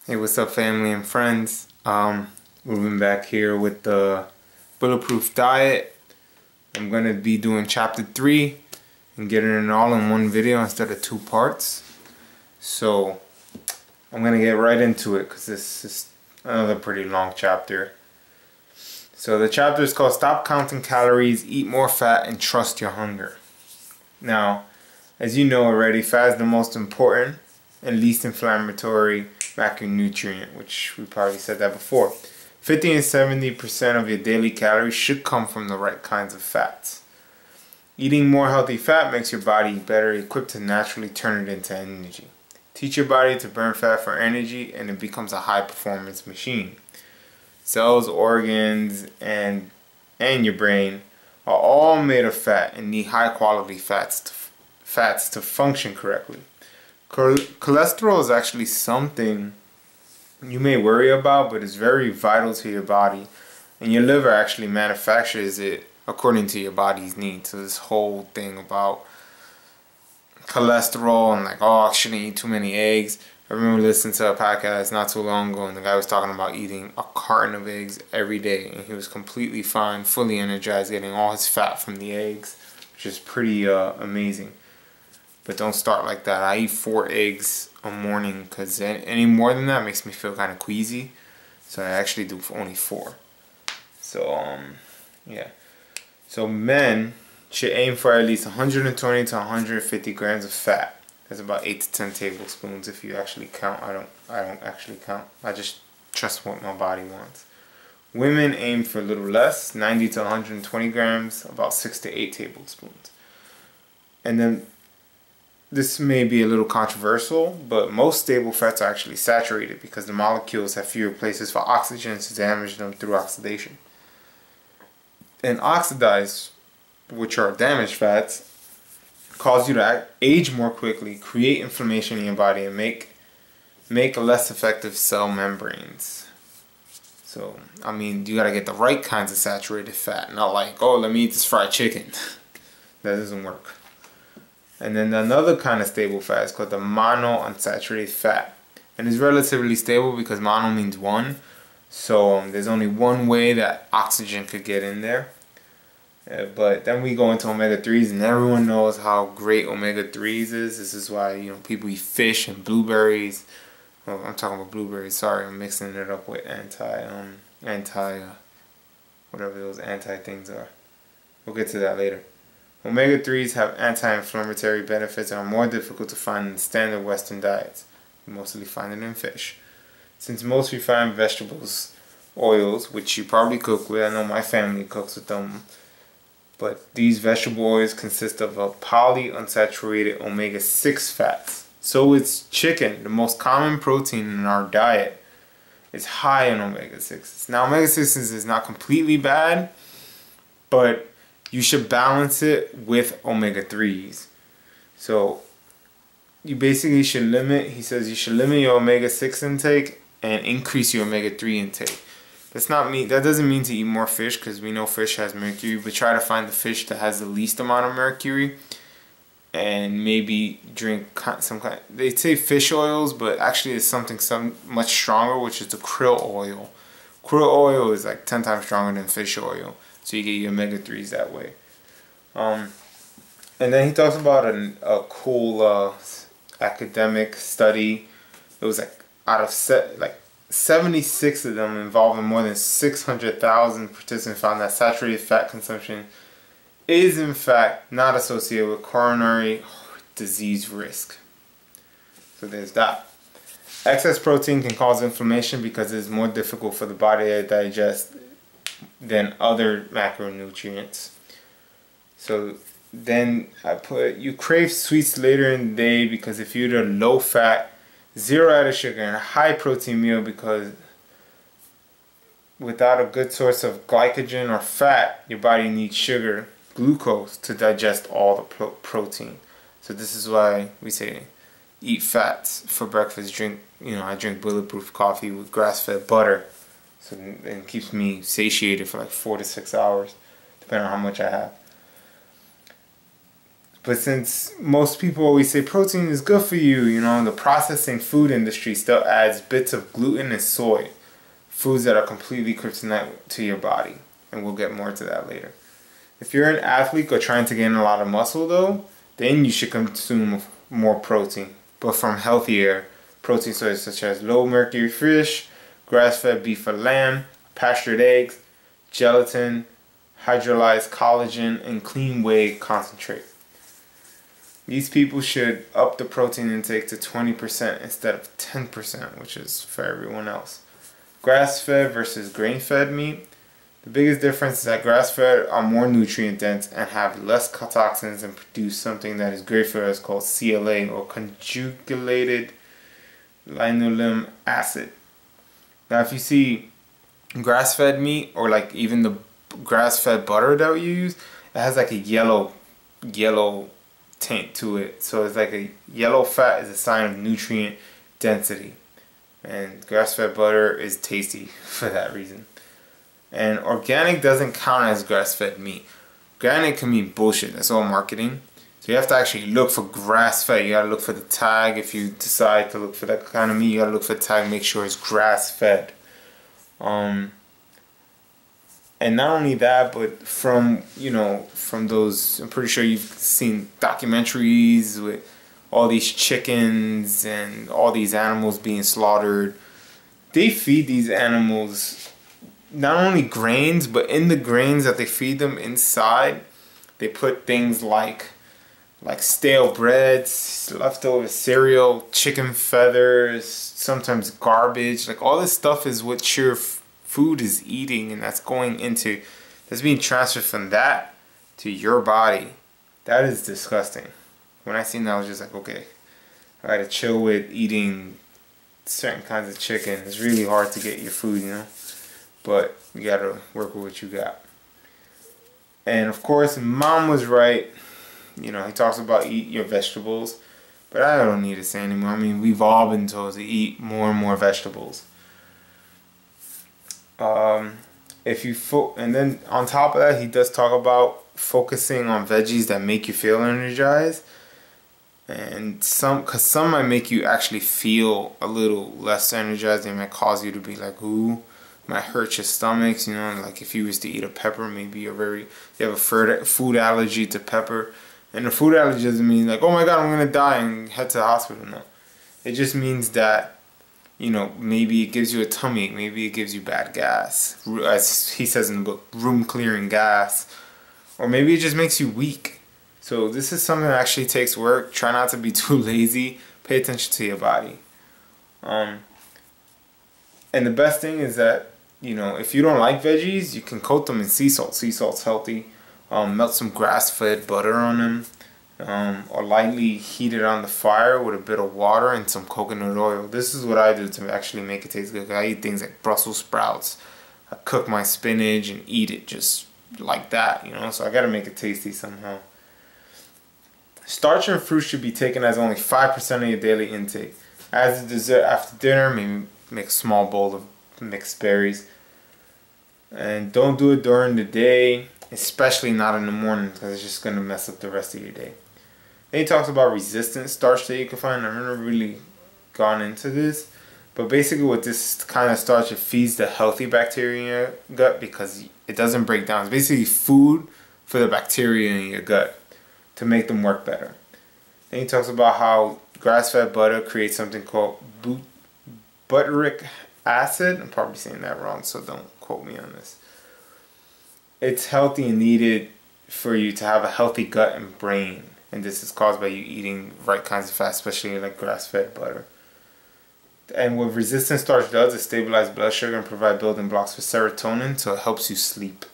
Hey, what's up, family and friends? Moving back here with the Bulletproof diet. I'm gonna be doing chapter 3 and getting it all in one video instead of 2 parts. So I'm gonna get right into it because this is another pretty long chapter. So the chapter is called Stop Counting Calories, Eat More Fat, and Trust Your Hunger. Now, as you know already, fat is the most important and least inflammatory macronutrient, which we probably said that before. 50 and 70% of your daily calories should come from the right kinds of fats. Eating more healthy fat makes your body better equipped to naturally turn it into energy. Teach your body to burn fat for energy and it becomes a high performance machine. Cells, organs, and your brain are all made of fat and need high quality fats to function correctly. Cholesterol is actually something you may worry about, but it's very vital to your body, and your liver actually manufactures it according to your body's needs. So this whole thing about cholesterol and like, oh, I shouldn't eat too many eggs. I remember listening to a podcast not too long ago, and the guy was talking about eating a carton of eggs every day, and he was completely fine, fully energized, getting all his fat from the eggs, which is pretty amazing. But don't start like that. I eat 4 eggs a morning because any more than that makes me feel kind of queasy. So I actually do only 4. So, yeah. So men should aim for at least 120 to 150 grams of fat. That's about 8 to 10 tablespoons if you actually count. I don't actually count. I just trust what my body wants. Women aim for a little less, 90 to 120 grams, about 6 to 8 tablespoons. And then this may be a little controversial, but most stable fats are actually saturated because the molecules have fewer places for oxygen to damage them through oxidation. And oxidized, which are damaged fats, cause you to age more quickly, create inflammation in your body, and make less effective cell membranes. So, I mean, you gotta get the right kinds of saturated fat, not like, oh, let me eat this fried chicken. That doesn't work. And then another kind of stable fat is called the monounsaturated fat. And it's relatively stable because mono means one. So there's only one way that oxygen could get in there. But then we go into omega-3s, and everyone knows how great omega-3s is. This is why, you know, people eat fish and blueberries. Well, I'm talking about blueberries. Sorry, I'm mixing it up with whatever those anti things are. We'll get to that later. Omega-3s have anti-inflammatory benefits and are more difficult to find in standard Western diets. You mostly find it in fish. Since most refined vegetables, oils, which you probably cook with, I know my family cooks with them, but these vegetable oils consist of a polyunsaturated omega-6 fats. So it's chicken, the most common protein in our diet, is high in omega-6s. Now omega-6s is not completely bad, but you should balance it with omega-3s. So you basically should limit, he says you should limit your omega-6 intake and increase your omega-3 intake. That doesn't mean to eat more fish, because we know fish has mercury, but try to find the fish that has the least amount of mercury and maybe drink some kind, they say fish oils, but actually it's something much stronger, which is the krill oil. Krill oil is like 10 times stronger than fish oil. So you get your omega-3s that way. And then he talks about a cool academic study. It was like out of 76 of them involving more than 600,000 participants found that saturated fat consumption is in fact not associated with coronary disease risk. So there's that. Excess protein can cause inflammation because it's more difficult for the body to digest than other macronutrients. So then I put, you crave sweets later in the day because if you eat a low fat, 0 added sugar and a high protein meal, because without a good source of glycogen or fat, your body needs sugar, glucose, to digest all the protein. So this is why we say eat fats for breakfast. I drink Bulletproof coffee with grass-fed butter. So it keeps me satiated for like 4 to 6 hours, depending on how much I have. But since most people always say protein is good for you, you know, the processing food industry still adds bits of gluten and soy, foods that are completely kryptonite to your body. And we'll get more to that later. If you're an athlete or trying to gain a lot of muscle though, then you should consume more protein, but from healthier protein sources such as low mercury fish, grass-fed beef or lamb, pastured eggs, gelatin, hydrolyzed collagen, and clean whey concentrate. These people should up the protein intake to 20% instead of 10%, which is for everyone else. Grass-fed versus grain-fed meat. The biggest difference is that grass-fed are more nutrient dense and have less toxins and produce something that is great for us called CLA, or conjugated linoleic acid. Now if you see grass-fed meat, or like even the grass-fed butter that you use, it has like a yellow tint to it. So it's like a yellow fat is a sign of nutrient density. And grass-fed butter is tasty for that reason. And organic doesn't count as grass-fed meat. Organic can mean bullshit. That's all marketing. So you have to actually look for grass-fed. You gotta look for the tag. If you decide to look for that kind of meat, you gotta look for the tag. Make sure it's grass-fed. And not only that, but from those, I'm pretty sure you've seen documentaries with all these chickens and all these animals being slaughtered. They feed these animals not only grains, but in the grains that they feed them inside, they put things like stale breads, leftover cereal, chicken feathers, sometimes garbage. Like all this stuff is what your food is eating, and that's being transferred from that to your body. That is disgusting. When I seen that, I was just like, okay, I gotta chill with eating certain kinds of chicken. It's really hard to get your food, you know, but you gotta work with what you got. And of course, Mom was right. You know, he talks about eat your vegetables, but I don't need to say anymore. I mean, we've all been told to eat more and more vegetables. And then on top of that, he does talk about focusing on veggies that make you feel energized. And some might make you actually feel a little less energized. They might cause you to be like, ooh, might hurt your stomachs, you know, like if you was to eat a pepper, maybe you have a food allergy to pepper. And the food allergy doesn't mean like, oh my god, I'm gonna die and head to the hospital. No, it just means that, you know, maybe it gives you a tummy ache, maybe it gives you bad gas, as he says in the book, room clearing gas, or maybe it just makes you weak. So this is something that actually takes work. Try not to be too lazy. Pay attention to your body. And the best thing is that, you know, if you don't like veggies, you can coat them in sea salt. Sea salt's healthy. Melt some grass-fed butter on them, or lightly heat it on the fire with a bit of water and some coconut oil. This is what I do to actually make it taste good. I eat things like Brussels sprouts. I cook my spinach and eat it just like that, you know. So I gotta make it tasty somehow. Starch and fruit should be taken as only 5% of your daily intake. As a dessert after dinner, maybe make a small bowl of mixed berries. And don't do it during the day, especially not in the morning, because it's just going to mess up the rest of your day. Then he talks about resistant starch that you can find. I've never really gone into this, but basically with this kind of starch, it feeds the healthy bacteria in your gut because it doesn't break down. It's basically food for the bacteria in your gut to make them work better. Then he talks about how grass-fed butter creates something called butyric acid. I'm probably saying that wrong, so don't quote me on this. It's healthy and needed for you to have a healthy gut and brain, and this is caused by you eating the right kinds of fats, especially like grass-fed butter. And what resistant starch does is stabilize blood sugar and provide building blocks for serotonin, so it helps you sleep.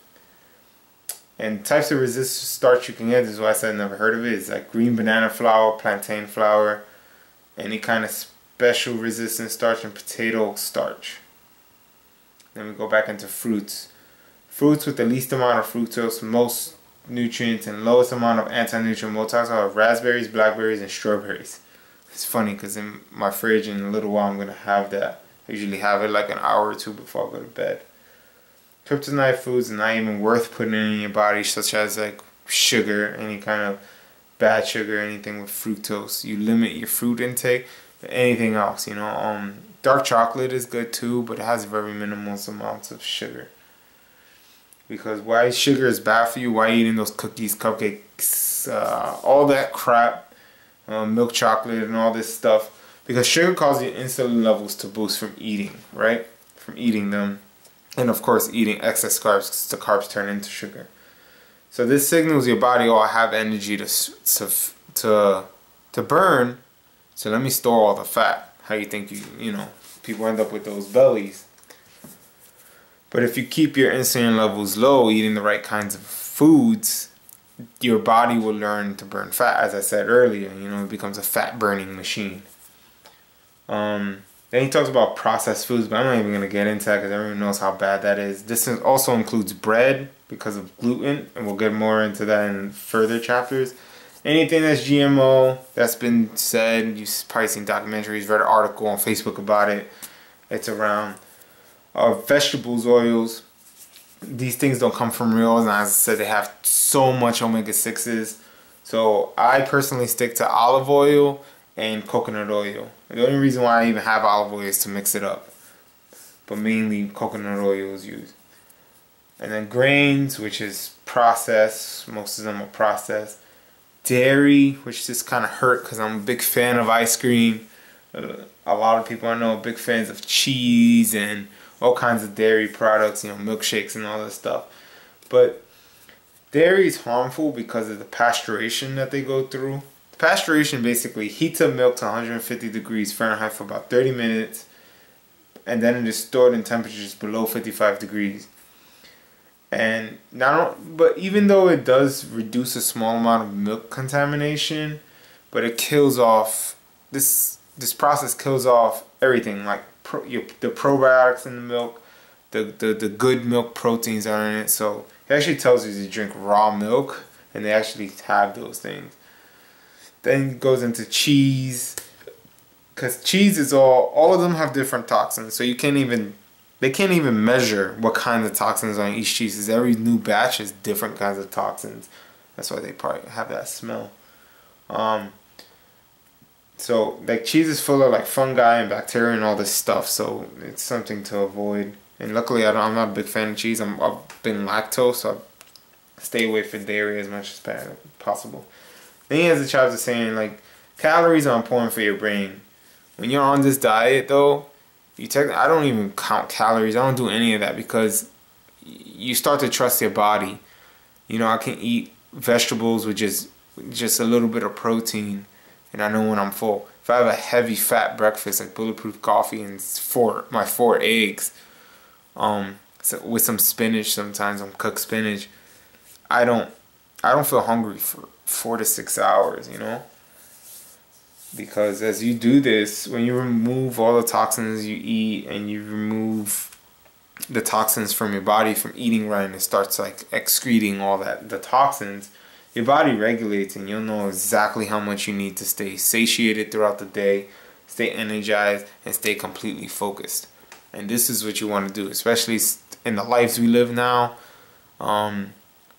And types of resistant starch you can get, this is why I said I've never heard of it, is like green banana flour, plantain flour, any kind of special resistant starch, and potato starch. Then we go back into fruits. Fruits with the least amount of fructose, most nutrients, and lowest amount of anti-nutrient multipliers are raspberries, blackberries, and strawberries. It's funny because in my fridge in a little while I'm going to have that. I usually have it like an hour or two before I go to bed. Kryptonite foods are not even worth putting in your body, such as like sugar, any kind of bad sugar, anything with fructose. You limit your fruit intake. But anything else, you know, dark chocolate is good too, but it has very minimal amounts of sugar. Because why sugar is bad for you? Why eating those cookies, cupcakes, all that crap, milk chocolate and all this stuff? Because sugar causes your insulin levels to boost from eating, right? From eating them. And of course eating excess carbs, because the carbs turn into sugar. So this signals your body, oh, I have energy to burn, so let me store all the fat. How you think you know, people end up with those bellies. But if you keep your insulin levels low, eating the right kinds of foods, your body will learn to burn fat, as I said earlier. You know, it becomes a fat burning machine. Then he talks about processed foods, but I'm not even going to get into that because everyone knows how bad that is. This also includes bread because of gluten, and we'll get more into that in further chapters. Anything that's GMO, that's been said, you've probably seen documentaries, read an article on Facebook about it. It's around vegetables, oils. These things don't come from real, and as I said, they have so much omega-6s. So I personally stick to olive oil and coconut oil. The only reason why I even have olive oil is to mix it up. But mainly coconut oil is used. And then grains, which is processed. Most of them are processed. Dairy, which just kind of hurt because I'm a big fan of ice cream. A lot of people I know are big fans of cheese and all kinds of dairy products, you know, milkshakes and all this stuff. But dairy is harmful because of the pasteurization that they go through. Pasteurization basically heats up milk to 150 degrees Fahrenheit for about 30 minutes, and then it is stored in temperatures below 55 degrees. And but even though it does reduce a small amount of milk contamination, but it kills off this process kills off everything, like the probiotics in the milk, the good milk proteins are in it. So it actually tells you to drink raw milk, and they actually have those things. Then it goes into cheese, because cheese is all of them have different toxins, so they can't even measure what kinds of toxins are in each cheese, because every new batch has different kinds of toxins. That's why they probably have that smell. So like cheese is full of like fungi and bacteria and all this stuff, so it's something to avoid. And luckily I'm not a big fan of cheese. I've been lactose, so I stay away from dairy as much as possible. Then he has a chapter saying like calories are important for your brain. When you're on this diet though, I don't even count calories. I don't do any of that because you start to trust your body. You know, I can eat vegetables with just a little bit of protein, and I know when I'm full. If I have a heavy fat breakfast like bulletproof coffee and 4 eggs, so with some spinach, sometimes I'm cooked spinach, I don't feel hungry for 4 to 6 hours, you know? Because as you do this, when you remove all the toxins you eat and you remove the toxins from your body from eating right, and it starts like excreting all the toxins, your body regulates, and you'll know exactly how much you need to stay satiated throughout the day, stay energized, and stay completely focused. And this is what you want to do, especially in the lives we live now.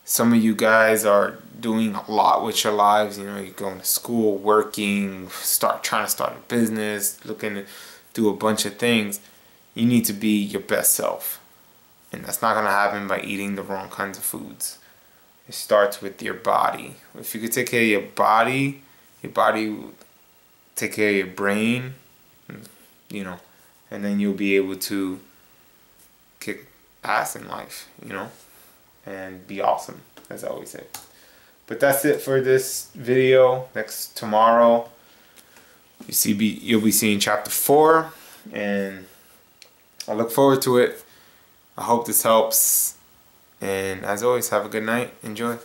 Some of you guys are doing a lot with your lives. You know, you're going to school, working, trying to start a business, looking to do a bunch of things. You need to be your best self. And that's not going to happen by eating the wrong kinds of foods. It starts with your body. If you could take care of your body will take care of your brain, you know, and then you'll be able to kick ass in life, you know, and be awesome, as I always say. But that's it for this video. Tomorrow, you'll be seeing chapter 4, and I look forward to it. I hope this helps. And as always, have a good night. Enjoy.